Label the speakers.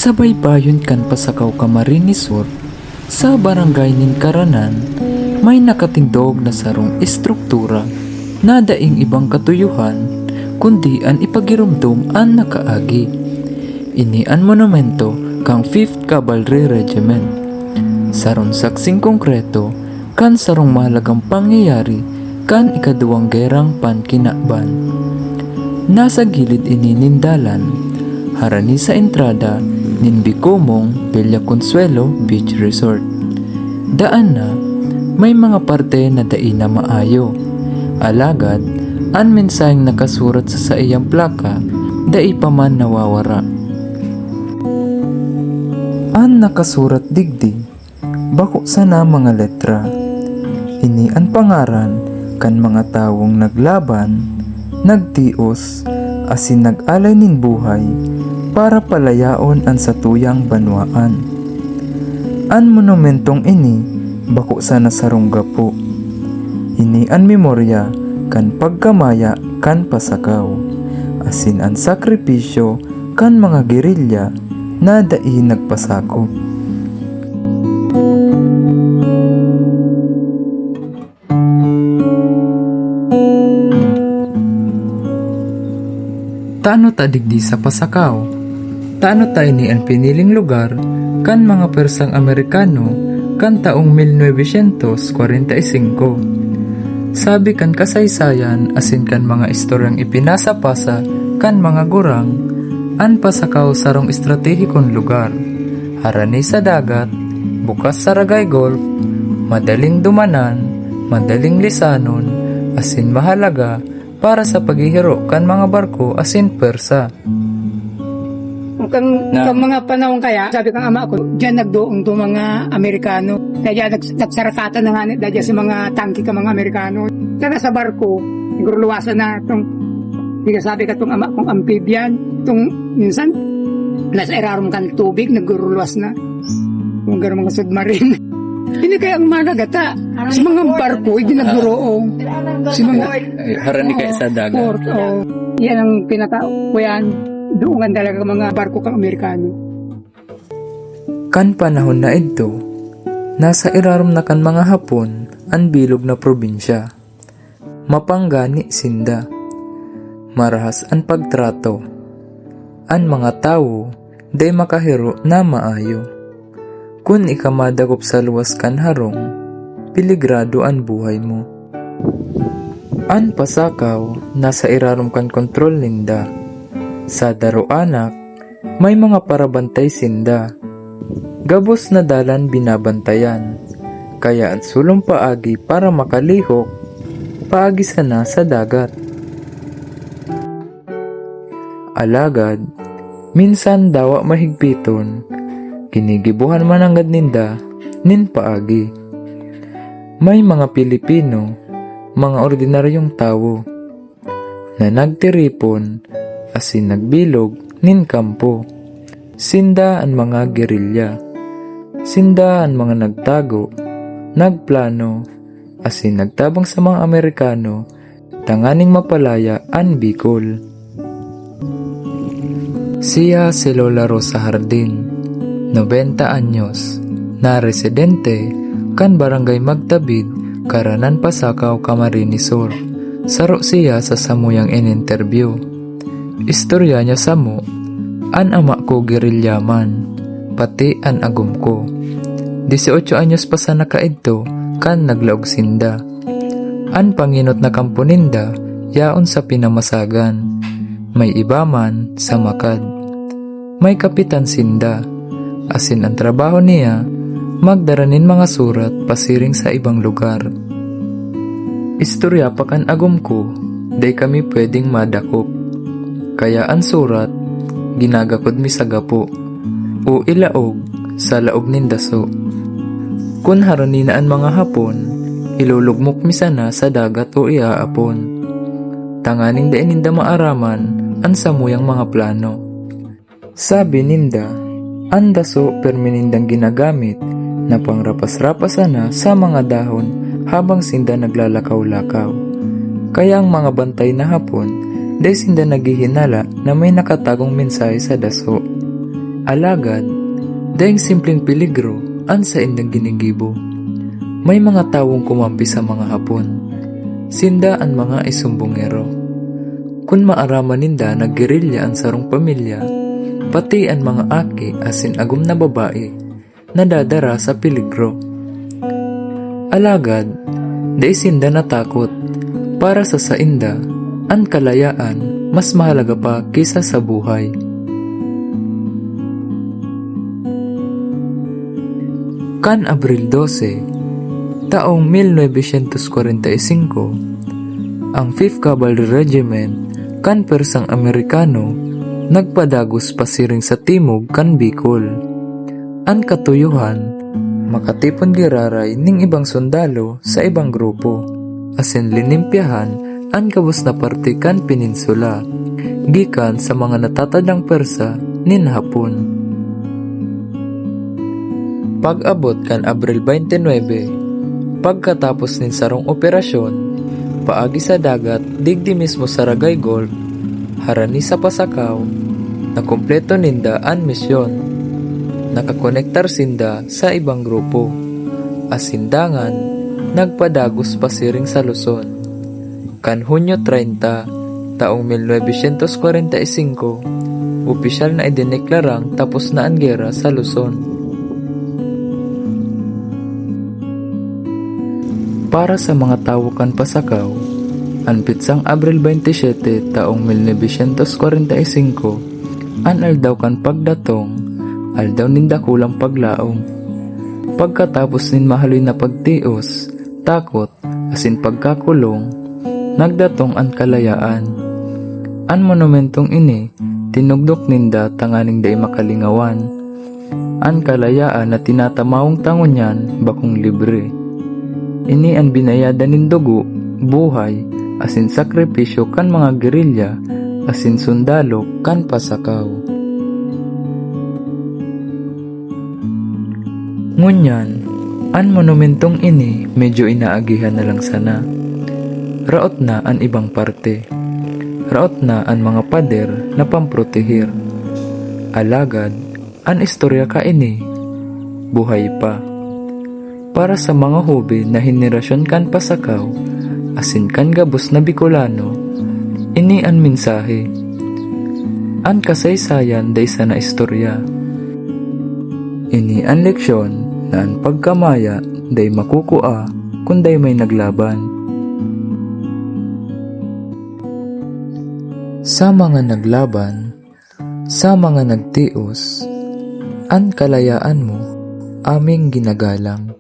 Speaker 1: Sa baybayon kan Pasakaw Camarines Sur, sa barangay nin Karanan, may nakatindog na sarong istruktura na daing ibang katuyuhan kundi an ipagirumdum an nakaagi. Ini an monumento kang 5th Cavalry Regiment. Sarong saksing konkreto kan sarong mahalagang pangyayari kan ikaduwang gerang pankinakban. Nasa gilid ini nindalan, harani sa entrada nin Bicomong Villa Consuelo Beach Resort. Daan na, may mga parte na dai na maayo. Alagad, an mensaheng nakasurat sa iyang plaka, dai pa man nawawara. An nakasurat digdig, bako sana mga letra. Ini an pangaran kan mga tawong naglaban, nagtios, asin nag-alay nin buhay para palayaon an satuyang banwaan. An monumentong ini bako sana sarong gapo. Ini an memorya kan pagkamaya kan Pasakaw, asin an sakripisyo kan mga gerilya na dai nagpasakop. Taano ta digdi sa Pasakaw? Taano ta ini ang piniling lugar kan mga Persang Amerikano kan taong 1945. Sabi kan kasaysayan asin kan mga istoryang ipinasa-pasa kan mga gurang, an Pasakaw sarong estratehikong lugar. Harani sa dagat, bukas sa Ragay Gulf, madaling dumanan, madaling lisanon, asin mahalaga para sa paghihiro kan mga barko asin persa.
Speaker 2: Kang mga panahon kaya, sabi kang ama ko, diyan nagdoong to mga Amerikano. Kaya nagsarakatan na nga dahil sa mga tangki ka mga Amerikano. Kaya sa barko, naguruluwasan na itong, hindi ka sabi ka itong ama kong amphibian, itong minsan, nasa erarom kan tubig, naguruluwas na. Kung gano'ng mga submarine. Hindi kaya ang managata. Sa mga barko, hindi nagduroong. Sa mga
Speaker 1: Harani kayo sa dagat.
Speaker 2: port, yan ang pinaka-kuyan. Doon talaga mga barko kang Amerikano.
Speaker 1: Kan panahon na ito, nasa irarom na kan mga Hapon ang bilog na probinsya. Mapanggani sinda. Marahas ang pagtrato. Ang mga tao, day makahiro na maayo. Kung ikamadagop sa luwas kan harong, piligrado ang buhay mo. Ang Pasakaw, nasa irarom kan kontrol ninda. Sa daroanak, may mga parabantay sinda. Gabos na dalan binabantayan, kaya ang sulong paagi para makalihok, paagi sana sa dagat. Alagad, minsan dawa mahigpiton, kinigibuhan man anggad ninda, nin paagi. May mga Pilipino, mga ordinaryong tao, na nagtiripon, asin nagbilog nin kampo. Sinda ang mga gerilya. Sinda ang mga nagtago, nagplano, asin nagtabang sa mga Amerikano, tanganing mapalaya ang Bicol. Siya si Lola Rosa Hardin, 90 anyos, na residente kan Barangay Magtabid, Karanan, Pasakaw, Camarines Sur. Saro siya sa samuyang in-interview. Istorya niya samo, an ama ko gerilyaman, pati an agum ko. 18 anyos pa sa nakaidto, kan naglaog sinda. An panginot na kampuninda, yaon sa pinamasagan. May ibaman sa makad. May kapitan sinda, asin ang trabaho niya, magdaranin mga surat pasiring sa ibang lugar. Istorya pa kan agum ko, day kami pwedeng madakop. Kaya ang surat, ginagakod mi sa gapo, o ilaog sa laog nindaso. Kung harani na ang mga Hapon, ilulugmok mi sana sa dagat o iaapon. Tanganing dain ninda maaraman ang samuyang mga plano. Sabi ninda, ang daso perminindang ginagamit na pangrapas-rapas sana sa mga dahon habang sinda naglalakaw-lakaw. Kaya ang mga bantay na Hapon, dahil sinda naghihinala na may nakatagong mensahe sa daso. Alagad, daing simpleng peligro, an sa indang ginigibo. May mga tawong kumampi sa mga Hapon. Sinda ang mga isumbongero. Kun maaraman ninda naggerilya ang sarong pamilya, pati ang mga aki asin agum na babae, nadadara sa peligro. Alagad, dai sinda natakot, para sa sainda, ang kalayaan mas mahalaga pa kaysa sa buhay. Kan Abril 12, taong 1945, ang 5th Cavalry Regiment kan persang Amerikano nagpadagos pasiring sa timog kan Bicol. Ang katuyuhan, makatipon giraray ning ibang sundalo sa ibang grupo, asin linimpyahan ang kabus na parte kan peninsula, gikan sa mga natatadang Persa nin Hapon. Pag-abot kan Abril 29, pagkatapos nin sarong operasyon, paagi sa dagat digdi mismo sa Ragay Gulf, harani sa Pasakaw, nakumpleto ninda ang misyon. Nakakonektar sinda sa ibang grupo, asindangan, nagpadagos pasiring sa Luzon. Kan Hunyo 30, taong 1945, opisyal na idineklarang tapos na ang gera sa Luzon. Para sa mga tao kan Pasakaw, ang pitsang Abril 27 taong 1945, an aldaw kan pagdatong, aldaw ninda kulang paglaong. Pagkatapos nin mahaloy na pagtios, takot, asin pagkakulong, nagdatong ang kalayaan. An monumentong ini, tinugdok ninda tanganing day makalingawan. An kalayaan na tinatamawong tangonyan, bakong libre. Ini ang binayadan nin dugo, buhay, asin sakripisyo kan mga gerilya, asin sundalo kan Pasakaw. Ngunyan, an monumentong ini medyo inaagihan na lang sana. Raot na ang ibang parte. Raot na ang mga pader na pamprotehir. Alagad, an istorya ka ini, buhay pa. Para sa mga hobi na henerasyon kan Pasakaw, asin kan gabos na Bicolano, ini ang mensahe. An kasaysayan day sa na istorya. Ini ang leksyon na ang pagkamaya day makukua kung day may naglaban. Sa mga naglaban, sa mga nagtios, ang kalayaan mo aming ginagalang.